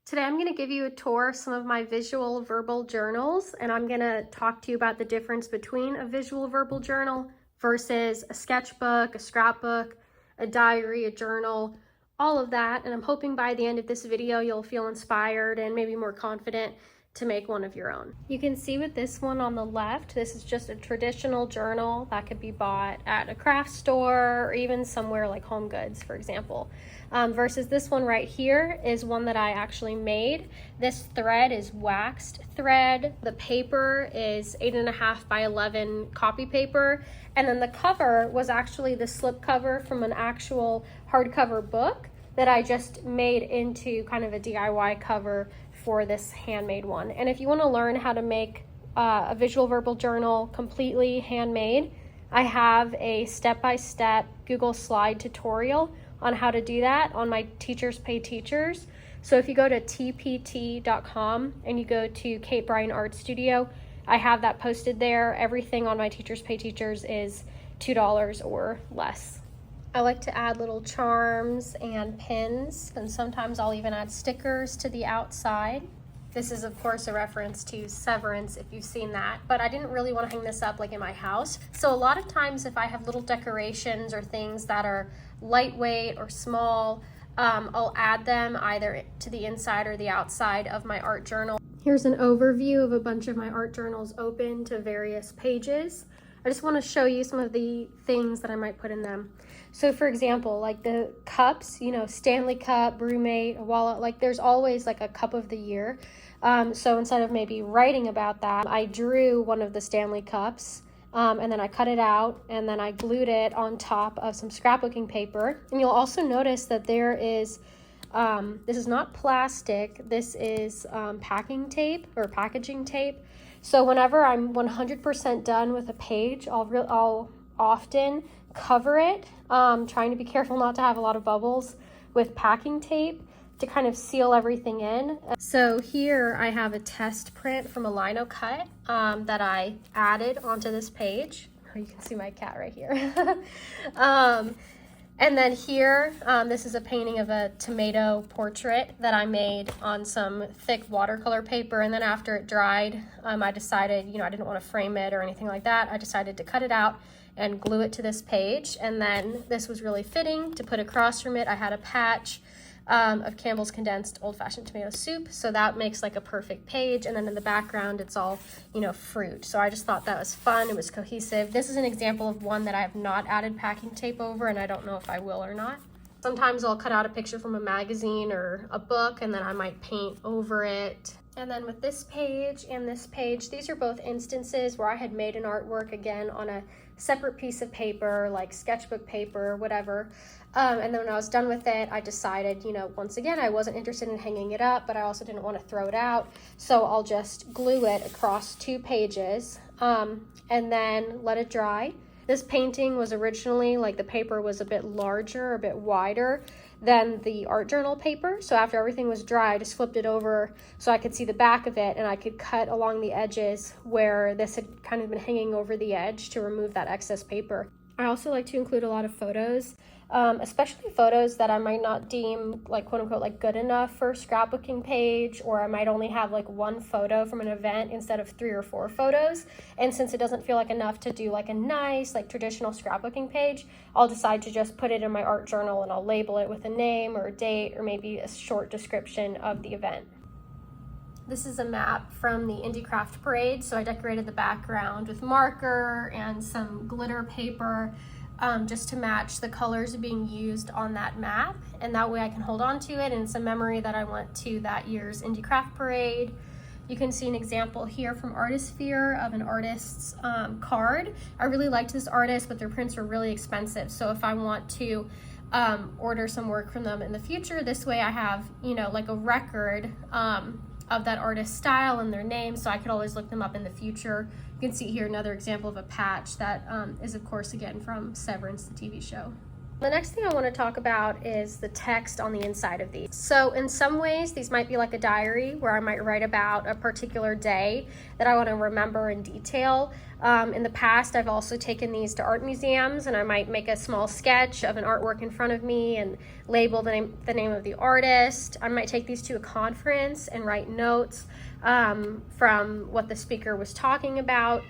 Today I'm going to give you a tour of some of my visual verbal journals, and I'm going to talk to you about the difference between a visual verbal journal versus a sketchbook, a scrapbook, a diary, a journal, all of that. And I'm hoping by the end of this video you'll feel inspired and maybe more confident to make one of your own. You can see with this one on the left, this is just a traditional journal that could be bought at a craft store or even somewhere like Home Goods, for example. Versus this one right here is one that I actually made. This thread is waxed thread. The paper is 8.5 by 11 copy paper. And then the cover was actually the slip cover from an actual hardcover book that I just made into kind of a DIY cover for this handmade one. And if you want to learn how to make a visual verbal journal completely handmade, I have a step-by-step Google slide tutorial on how to do that on my Teachers Pay Teachers. So if you go to tpt.com and you go to Bryan Art Studio, I have that posted there. Everything on my Teachers Pay Teachers is $2 or less. I like to add little charms and pins, and sometimes I'll even add stickers to the outside. This is of course a reference to Severance if you've seen that, but I didn't really want to hang this up like in my house. So a lot of times if I have little decorations or things that are lightweight or small, I'll add them either to the inside or the outside of my art journal. Here's an overview of a bunch of my art journals open to various pages. I just want to show you some of the things that I might put in them. So for example, like the cups, you know, Stanley Cup, Brewmate, Wallet, like there's always like a cup of the year. So instead of maybe writing about that, I drew one of the Stanley Cups and then I cut it out and then I glued it on top of some scrapbooking paper. And you'll also notice that there is, this is not plastic, this is packing tape or packaging tape. So whenever I'm 100% done with a page, I'll often cover it, trying to be careful not to have a lot of bubbles, with packing tape to kind of seal everything in. So here I have a test print from a lino cut that I added onto this page. Oh, you can see my cat right here. And then here, this is a painting of a tomato portrait that I made on some thick watercolor paper. And then after it dried, I decided, I didn't want to frame it or anything like that. I decided to cut it out and glue it to this page. And then this was really fitting to put across from it. I had a patch of Campbell's condensed old-fashioned tomato soup, so that makes like a perfect page. And then in the background it's all fruit, so I just thought that was fun. It was cohesive. This is an example of one that I have not added packing tape over, and I don't know if I will or not. Sometimes I'll cut out a picture from a magazine or a book and then I might paint over it. And then with this page and this page, these are both instances where I had made an artwork again on a separate piece of paper, like sketchbook paper or whatever. And then when I was done with it, I decided, once again, I wasn't interested in hanging it up, but I also didn't want to throw it out. So I'll just glue it across 2 pages and then let it dry. This painting was originally, the paper was a bit larger, a bit wider than the art journal paper. So after everything was dry, I just flipped it over so I could see the back of it and I could cut along the edges where this had kind of been hanging over the edge to remove that excess paper. I also like to include a lot of photos, especially photos that I might not deem quote unquote good enough for a scrapbooking page, or I might only have 1 photo from an event instead of 3 or 4 photos. And since it doesn't feel enough to do a nice traditional scrapbooking page, I'll decide to just put it in my art journal and I'll label it with a name or a date or maybe a short description of the event. This is a map from the Indie Craft Parade, so I decorated the background with marker and some glitter paper just to match the colors being used on that map, and that way I can hold on to it and it's a memory that I went to that year's Indie Craft Parade. You can see an example here from Artisphere of an artist's card. I really liked this artist, but their prints were really expensive, so if I want to order some work from them in the future, this way I have a record of that artist's style and their name, so I could always look them up in the future. You can see here another example of a patch that is of course again from Severance, the TV show. The next thing I want to talk about is the text on the inside of these. So in some ways, these might be like a diary where I might write about a particular day that I want to remember in detail. In the past, I've also taken these to art museums, and I might make a small sketch of an artwork in front of me and label the name of the artist. I might take these to a conference and write notes from what the speaker was talking about.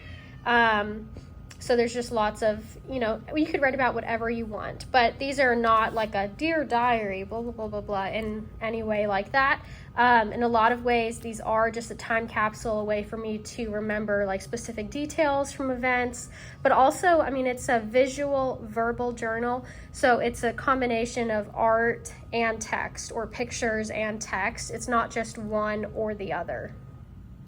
So there's just lots of, you could write about whatever you want, but these are not like a dear diary, blah, blah, blah, blah, blah, in any way like that. In a lot of ways, these are just a time capsule, a way for me to remember like specific details from events, but also, it's a visual verbal journal. So it's a combination of art and text, or pictures and text. It's not just one or the other.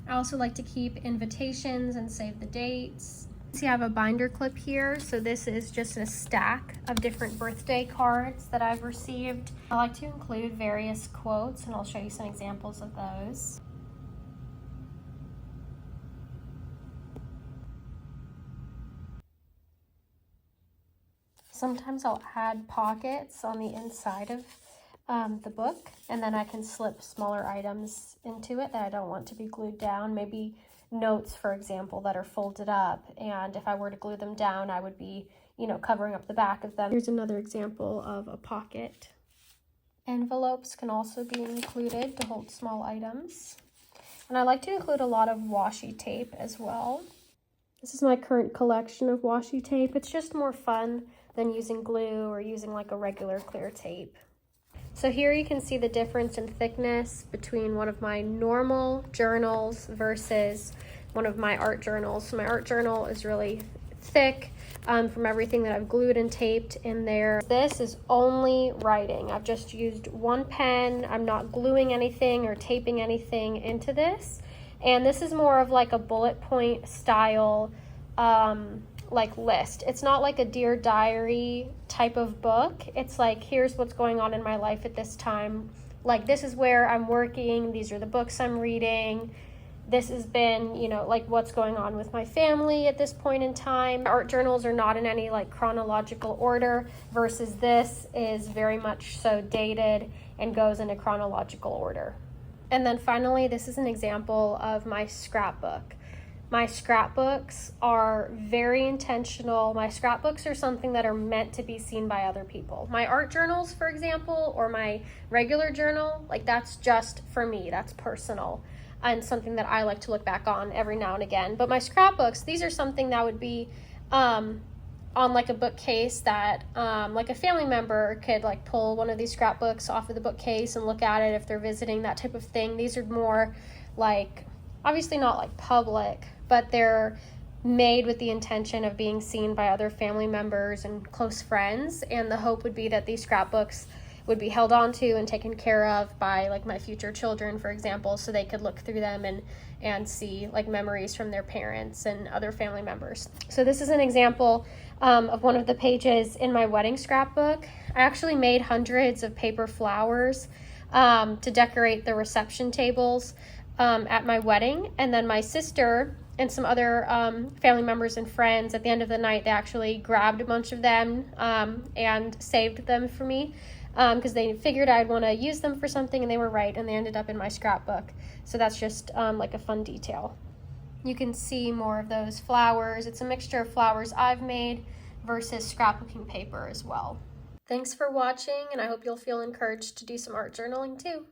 I also like to keep invitations and save the dates. See, I have a binder clip here, so this is just a stack of different birthday cards that I've received. I like to include various quotes, and I'll show you some examples of those. Sometimes I'll add pockets on the inside of the book, and then I can slip smaller items into it that I don't want to be glued down. Maybe notes, for example, that are folded up, and if I were to glue them down, I would be, covering up the back of them. Here's another example of a pocket. Envelopes can also be included to hold small items. And I like to include a lot of washi tape as well. This is my current collection of washi tape. It's just more fun than using glue or using like a regular clear tape. So here you can see the difference in thickness between one of my normal journals versus one of my art journals. So my art journal is really thick from everything that I've glued and taped in there. This is only writing. I've just used one pen. I'm not gluing anything or taping anything into this. And this is more of like a bullet point style list. It's not like a Dear Diary type of book. It's like, here's what's going on in my life at this time. Like, this is where I'm working. These are the books I'm reading. This has been, like what's going on with my family at this point in time. Art journals are not in any like chronological order, versus this is very much so dated and goes in a chronological order. And then finally, this is an example of my scrapbook. My scrapbooks are very intentional. My scrapbooks are something that are meant to be seen by other people. My art journals, for example, or my regular journal, like that's just for me, that's personal, and something that I like to look back on every now and again. But my scrapbooks, these are something that would be on like a bookcase that like a family member could like pull one of these scrapbooks off of the bookcase and look at it if they're visiting, that type of thing. These are more like, obviously not like public, but they're made with the intention of being seen by other family members and close friends. And the hope would be that these scrapbooks would be held onto and taken care of by like my future children, for example, so they could look through them and see like memories from their parents and other family members. So this is an example of one of the pages in my wedding scrapbook. I actually made hundreds of paper flowers to decorate the reception tables at my wedding. And then my sister and some other family members and friends, at the end of the night, they actually grabbed a bunch of them and saved them for me because they figured I'd want to use them for something, and they were right, and they ended up in my scrapbook. So that's just like a fun detail. You can see more of those flowers. It's a mixture of flowers I've made versus scrapbooking paper as well. Thanks for watching, and I hope you'll feel encouraged to do some art journaling too.